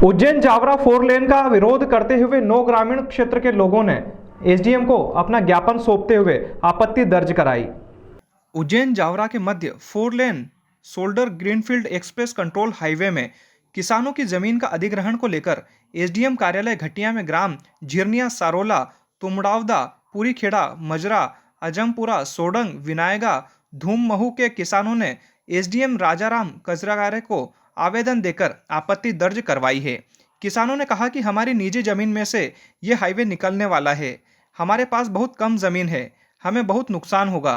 उज्जैन जावरा 4 लेन का विरोध करते हुए 9 ग्रामीण क्षेत्र के लोगों ने एसडीएम को अपना ज्ञापन सौंपते हुए आपत्ति दर्ज कराई। उज्जैन जावरा के मध्य 4 lane shoulder greenfield express control highway में किसानों की जमीन का अधिग्रहण को लेकर एसडीएम कार्यालय घटिया में ग्राम झिरनिया, सारोला, तुमड़ावदा, पूरीखेड़ा, मजरा, अजमपुरा, सोडंग, विनायगा, धूममहू के किसानों ने एसडीएम राजाराम कजरागारे को आवेदन देकर आपत्ति दर्ज करवाई है। किसानों ने कहा कि हमारी निजी जमीन में से ये हाईवे निकलने वाला है। हमारे पास बहुत कम जमीन है, हमें बहुत नुकसान होगा।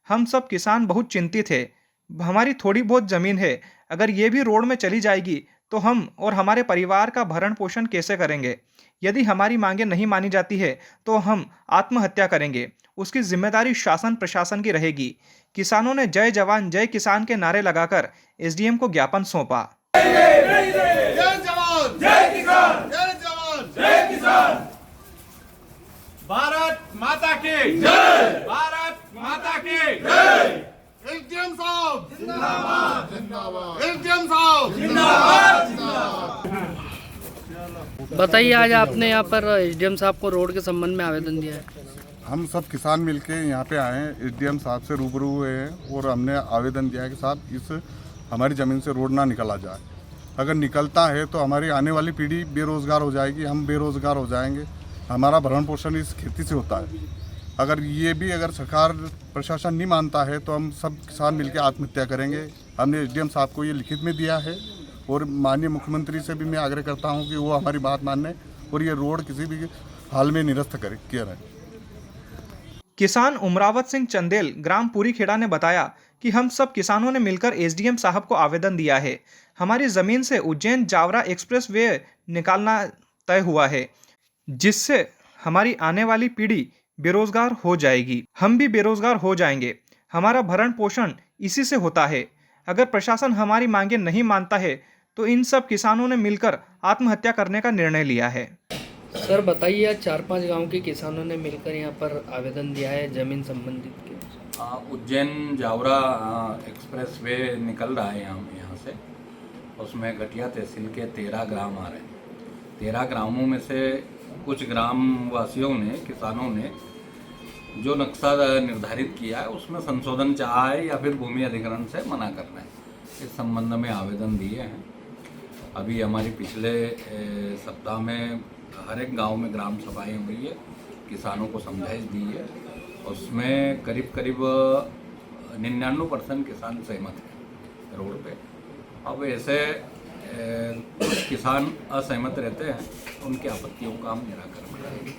हम सब किसान बहुत चिंतित है। हमारी थोड़ी बहुत जमीन है, अगर ये भी रोड में चली जाएगी तो हम और हमारे परिवार का भरण पोषण कैसे करेंगे? यदि हमारी मांगे नहीं मानी जाती है तो हम आत्महत्या करेंगे। उसकी जिम्मेदारी शासन प्रशासन की रहेगी। किसानों ने जय जवान जय किसान के नारे लगाकर एसडीएम को ज्ञापन सौंपा। जय जवान जय किसान, जय जवान जय किसान। भारत माता की जय, भारत माता की जय। एसडीएम साहब जिंदाबाद, जिंदाबाद। एसडीएम साहब जिंदाबाद, जिंदाबाद। बताइए, आज आपने यहाँ पर एसडीएम साहब को रोड के संबंध में आवेदन दिया है। हम सब किसान मिलके यहाँ पे आए हैं, एसडीएम साहब से रूबरू हुए हैं और हमने आवेदन दिया है कि साहब इस हमारी ज़मीन से रोड ना निकाला जाए। अगर निकलता है तो हमारी आने वाली पीढ़ी बेरोज़गार हो जाएगी, हम बेरोज़गार हो जाएंगे। हमारा भरण पोषण इस खेती से होता है। अगर सरकार प्रशासन नहीं मानता है तो हम सब किसान मिलके आत्महत्या करेंगे। हमने एसडीएम साहब को ये लिखित में दिया है और माननीय मुख्यमंत्री से भी मैं आग्रह करता हूँ कि वो हमारी बात माने और ये रोड किसी भी हाल में निरस्त किया जाए। किसान उमरावत सिंह चंदेल ग्राम पूरीखेड़ा ने बताया कि हम सब किसानों ने मिलकर एसडीएम साहब को आवेदन दिया है। हमारी जमीन से उज्जैन जावरा एक्सप्रेस वे निकालना तय हुआ है, जिससे हमारी आने वाली पीढ़ी बेरोजगार हो जाएगी। हम भी बेरोजगार हो जाएंगे। हमारा भरण पोषण इसी से होता है। अगर प्रशासन हमारी मांगे नहीं मानता है तो इन सब किसानों ने मिलकर आत्महत्या करने का निर्णय लिया है। सर बताइए, आज 4-5 गांव के किसानों ने मिलकर यहाँ पर आवेदन दिया है जमीन संबंधित के। उज्जैन जावरा एक्सप्रेस वे निकल रहा है यहाँ से। उसमें घटिया तहसील के 13 ग्राम आ रहे हैं। 13 ग्रामों में से कुछ ग्राम वासियों ने, किसानों ने जो नक्शा निर्धारित किया है उसमें संशोधन चाहा है या फिर भूमि अधिग्रहण से मना करना है। इस संबंध में आवेदन दिए हैं। अभी हमारी पिछले सप्ताह में हर एक गांव में ग्राम सभाएं हुई है, किसानों को समझाइश दी है। उसमें करीब 99% किसान सहमत हैं रोड पे। अब ऐसे कुछ किसान असहमत रहते हैं, उनकी आपत्तियों का हम निराकरण करेंगे।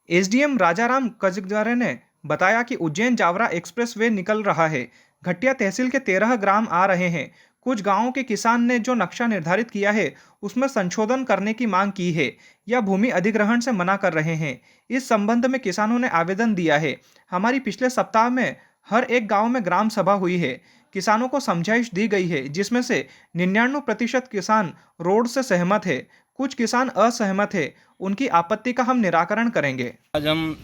एसडीएम राजाराम कजरागारे ने बताया कि उज्जैन जावरा एक्सप्रेस वे निकल रहा है। घटिया तहसील के 13 ग्राम आ रहे हैं। कुछ गांवों के किसान ने जो नक्शा निर्धारित किया है उसमें संशोधन करने की मांग की है या भूमि अधिग्रहण से मना कर रहे हैं। इस संबंध में किसानों ने आवेदन दिया है। हमारी पिछले सप्ताह में हर एक गांव में ग्राम सभा हुई है। किसानों को समझाइश दी गई है, जिसमें से 99% किसान रोड से सहमत है। कुछ किसान असहमत है। उनकी आपत्ति का हम निराकरण करेंगे। आज हम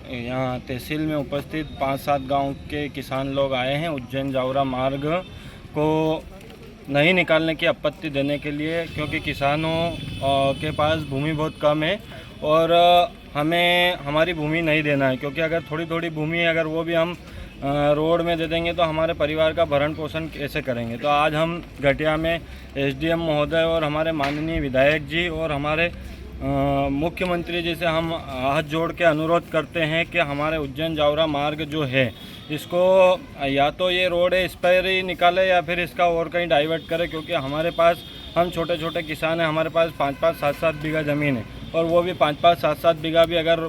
यहाँ तहसील में उपस्थित 5-7 गांव के किसान लोग आए हैं उज्जैन जावरा मार्ग को नहीं निकालने की आपत्ति देने के लिए, क्योंकि किसानों के पास भूमि बहुत कम है और हमें हमारी भूमि नहीं देना है। क्योंकि अगर थोड़ी भूमि है, अगर वो भी हम रोड में दे देंगे तो हमारे परिवार का भरण पोषण कैसे करेंगे। तो आज हम घटिया में एसडीएम महोदय और हमारे माननीय विधायक जी और हमारे मुख्यमंत्री जी से हम हाथ जोड़ के अनुरोध करते हैं कि हमारे उज्जैन जावरा मार्ग जो है इसको या तो ये रोड है इस पर ही निकाले या फिर इसका और कहीं डाइवर्ट करे। क्योंकि हमारे पास, हम छोटे किसान हैं, हमारे पास 5-5, 7-7 बीघा ज़मीन है और वो भी 5-5, 7-7 बीघा भी अगर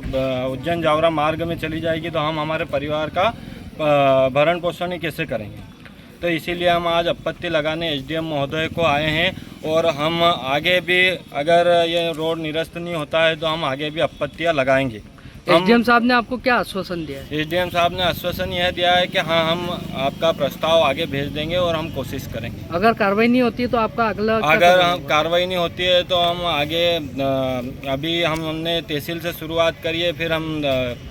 उज्जैन जावरा मार्ग में चली जाएगी तो हम हमारे परिवार का भरण पोषण ही कैसे करेंगे। तो इसीलिए हम आज आपत्ति लगाने एसडीएम महोदय को आए हैं और हम आगे भी, अगर ये रोड निरस्त नहीं होता है तो हम आगे भी आपत्तियां लगाएंगे। एसडीएम साहब ने आपको क्या आश्वासन दिया है? एसडीएम साहब ने आश्वासन यह दिया है कि हाँ, हम आपका प्रस्ताव आगे भेज देंगे और हम कोशिश करेंगे। अगर कार्रवाई नहीं होती है तो आपका अगला क्या अगर कदम हम होगा? कार्रवाई नहीं होती है तो हम आगे अभी हमने तहसील से शुरुआत करी है, फिर हम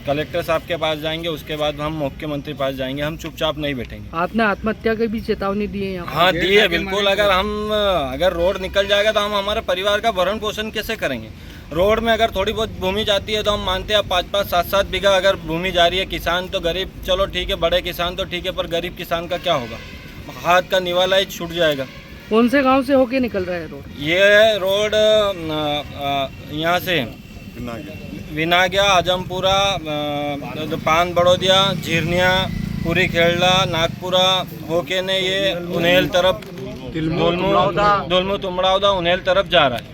कलेक्टर साहब के पास जाएंगे, उसके बाद हम मुख्यमंत्री पास जाएंगे। हम चुपचाप नहीं बैठेंगे। आपने आत्महत्या की भी चेतावनी दी है यहाँ पर? हाँ, दी है बिल्कुल। अगर रोड निकल जाएगा तो हम हमारे परिवार का भरण पोषण कैसे करेंगे? रोड में अगर थोड़ी बहुत भूमि जाती है तो हम मानते हैं 5-5, 7-7 बीघा अगर भूमि जा रही है, किसान तो गरीब चलो ठीक है, बड़े किसान तो ठीक है, पर गरीब किसान का क्या होगा? हाथ का निवाला ही छूट जाएगा। कौन से गांव से होके निकल रहा है रोड? ये रोड यहाँ से विनाग्या, आजमपुरा, पान बड़ौदिया, झिरनिया, पूरी खेड़ला, नागपुरा होके ने ये उन्हेल तरफ, दोलमू तुमड़ावदा उन्हेल तरफ जा रहा है।